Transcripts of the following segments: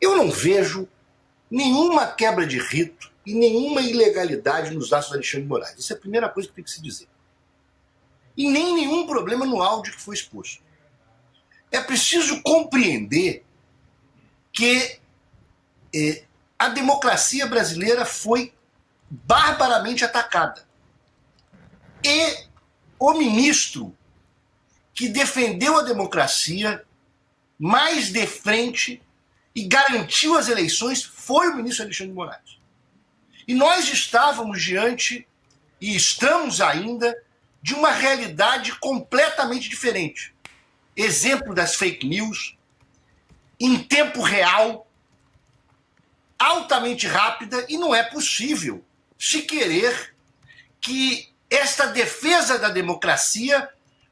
Eu não vejo nenhuma quebra de rito e nenhuma ilegalidade nos atos do Alexandre de Moraes. Isso é a primeira coisa que tem que se dizer. E nem nenhum problema no áudio que foi exposto. É preciso compreender que a democracia brasileira foi barbaramente atacada. E o ministro que defendeu a democracia mais de frente e garantiu as eleições foi o ministro Alexandre de Moraes. E nós estávamos diante, e estamos ainda, de uma realidade completamente diferente. Exemplo das fake news, em tempo real, altamente rápida, e não é possível se querer que esta defesa da democracia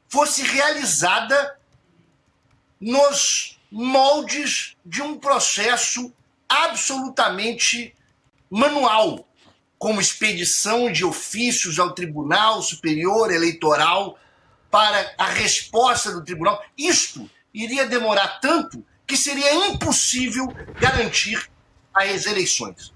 fosse realizada nos moldes de um processo absolutamente manual, como expedição de ofícios ao Tribunal Superior Eleitoral para a resposta do tribunal. Isto iria demorar tanto que seria impossível garantir as eleições.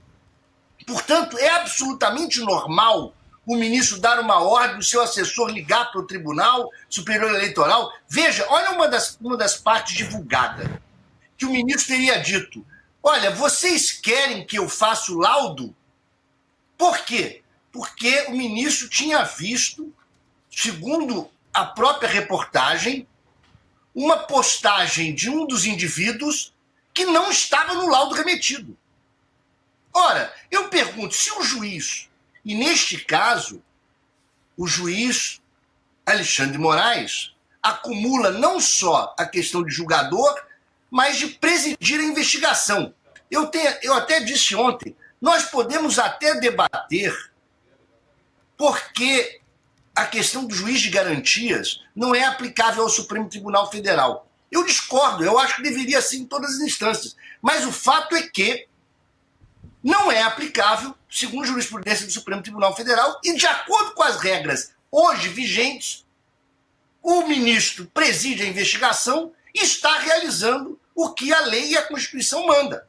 Portanto, é absolutamente normal o ministro dar uma ordem, o seu assessor ligar para o Tribunal Superior Eleitoral. Veja, olha uma das partes divulgadas, que o ministro teria dito: olha, vocês querem que eu faça o laudo? Por quê? Porque o ministro tinha visto, segundo a própria reportagem, uma postagem de um dos indivíduos que não estava no laudo remetido. Ora, eu pergunto, se o juiz, e neste caso, o juiz Alexandre de Moraes acumula não só a questão de julgador, mas de presidir a investigação. Eu até disse ontem, nós podemos até debater porque a questão do juiz de garantias não é aplicável ao Supremo Tribunal Federal. Eu discordo, eu acho que deveria ser em todas as instâncias. Mas o fato é que não é aplicável, segundo a jurisprudência do Supremo Tribunal Federal, e de acordo com as regras hoje vigentes, o ministro preside a investigação e está realizando o que a lei e a Constituição manda.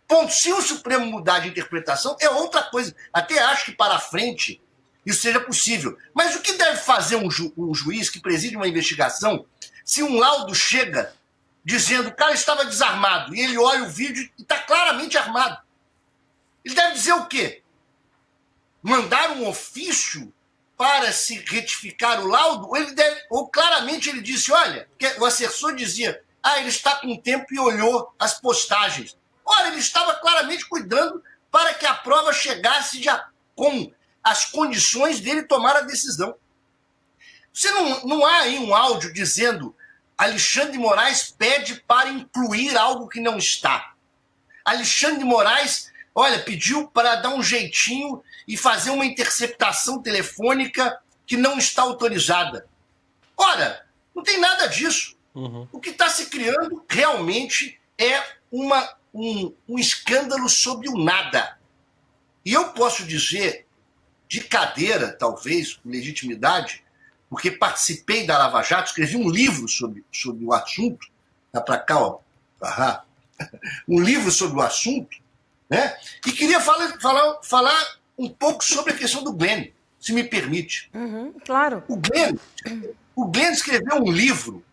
Ponto. Se o Supremo mudar de interpretação, é outra coisa. Até acho que para frente isso seja possível. Mas o que deve fazer um juiz que preside uma investigação se um laudo chega dizendo que o cara estava desarmado e ele olha o vídeo e está claramente armado? Ele deve dizer o quê? Mandar um ofício para se retificar o laudo? Ou claramente ele disse, olha, o assessor dizia, ele está com tempo e olhou as postagens. Ora, ele estava claramente cuidando para que a prova chegasse com as condições dele tomar a decisão. Você não há aí um áudio dizendo Alexandre de Moraes pede para incluir algo que não está. Alexandre de Moraes, pediu para dar um jeitinho e fazer uma interceptação telefônica que não está autorizada. Ora, não tem nada disso. Uhum. O que está se criando realmente é um escândalo sobre o nada. E eu posso dizer, de cadeira, talvez, com legitimidade, porque participei da Lava Jato, escrevi um livro sobre o assunto, tá para cá, ó, um livro sobre o assunto, né? E queria falar um pouco sobre a questão do Glenn, se me permite. Uhum, claro. O Glenn escreveu um livro,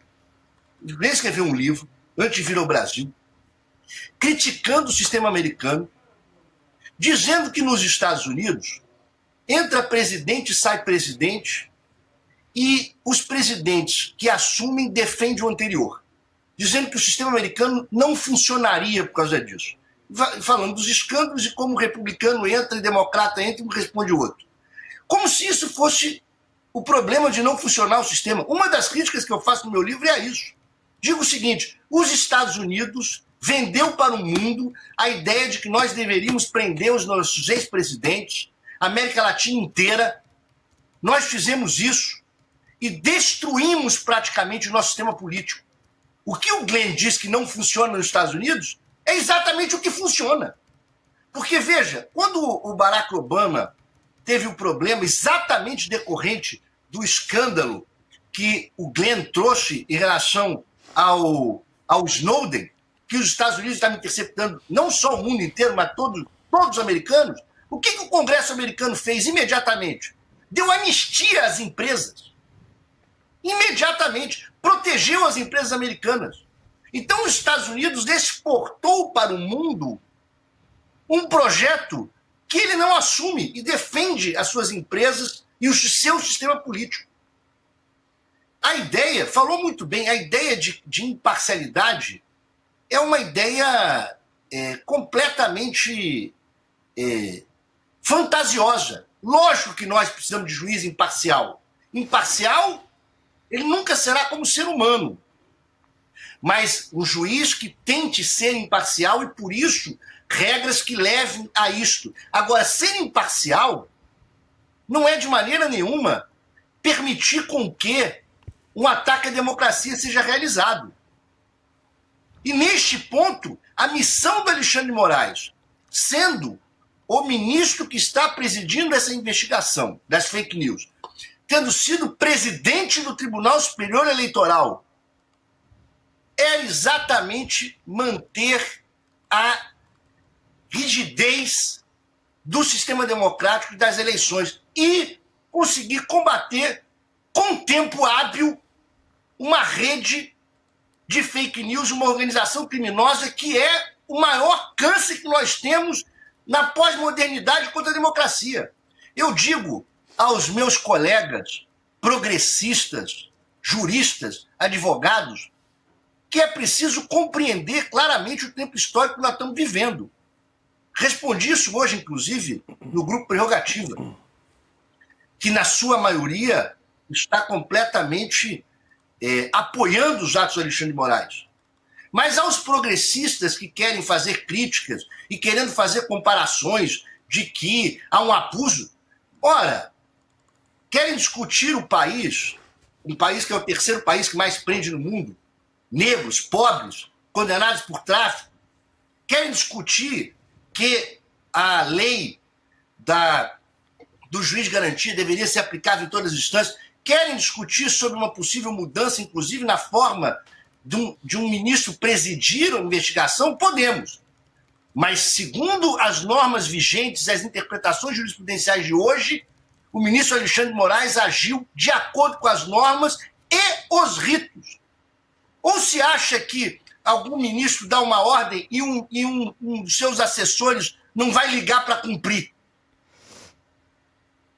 antes de vir ao Brasil, criticando o sistema americano, dizendo que nos Estados Unidos entra presidente e sai presidente, e os presidentes que assumem defendem o anterior, dizendo que o sistema americano não funcionaria por causa disso. Falando dos escândalos e como o republicano entra e democrata entra e um responde o outro. Como se isso fosse o problema de não funcionar o sistema. Uma das críticas que eu faço no meu livro é isso. Digo o seguinte, os Estados Unidos vendeu para o mundo a ideia de que nós deveríamos prender os nossos ex-presidentes, a América Latina inteira. Nós fizemos isso e destruímos praticamente o nosso sistema político. O que o Glenn diz que não funciona nos Estados Unidos é exatamente o que funciona. Porque, veja, quando o Barack Obama teve o problema exatamente decorrente do escândalo que o Glenn trouxe em relação ao Snowden, que os Estados Unidos estavam interceptando não só o mundo inteiro, mas todos os americanos, o que o Congresso americano fez imediatamente? Deu anistia às empresas. Imediatamente. Protegeu as empresas americanas. Então os Estados Unidos exportou para o mundo um projeto que ele não assume e defende as suas empresas e o seu sistema político. A ideia, falou muito bem, a ideia de imparcialidade é uma ideia completamente fantasiosa. Lógico que nós precisamos de juiz imparcial. Imparcial, ele nunca será como ser humano. Mas um juiz que tente ser imparcial e, por isso, regras que levem a isto. Agora, ser imparcial não é de maneira nenhuma permitir com que um ataque à democracia seja realizado. E neste ponto, a missão do Alexandre de Moraes, sendo o ministro que está presidindo essa investigação das fake news, tendo sido presidente do Tribunal Superior Eleitoral, é exatamente manter a rigidez do sistema democrático e das eleições e conseguir combater com tempo hábil uma rede de fake news, uma organização criminosa que é o maior câncer que nós temos na pós-modernidade contra a democracia. Eu digo aos meus colegas progressistas, juristas, advogados, que é preciso compreender claramente o tempo histórico que nós estamos vivendo. Respondi isso hoje, inclusive, no Grupo Prerrogativa, que na sua maioria está completamente apoiando os atos do Alexandre de Moraes. Mas aos progressistas que querem fazer críticas e querendo fazer comparações de que há um abuso, ora, querem discutir o país, um país que é o terceiro país que mais prende no mundo, negros, pobres, condenados por tráfico, querem discutir que a lei do juiz de garantia deveria ser aplicável em todas as instâncias, querem discutir sobre uma possível mudança, inclusive na forma de um ministro presidir a investigação, podemos. Mas, segundo as normas vigentes, as interpretações jurisprudenciais de hoje, o ministro Alexandre de Moraes agiu de acordo com as normas e os ritos. Ou se acha que algum ministro dá uma ordem e um dos seus assessores não vai ligar para cumprir?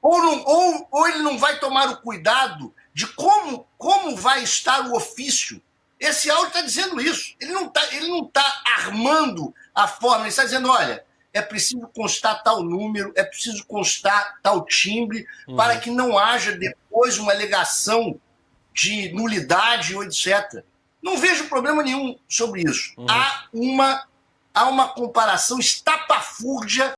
Ou ele não vai tomar o cuidado de como vai estar o ofício? Esse áudio está dizendo isso. Ele não tá armando a forma, ele está dizendo, olha, é preciso constar tal número, é preciso constar tal timbre, para que não haja depois uma alegação de nulidade ou etc. Não vejo problema nenhum sobre isso. Há uma comparação estapafúrdia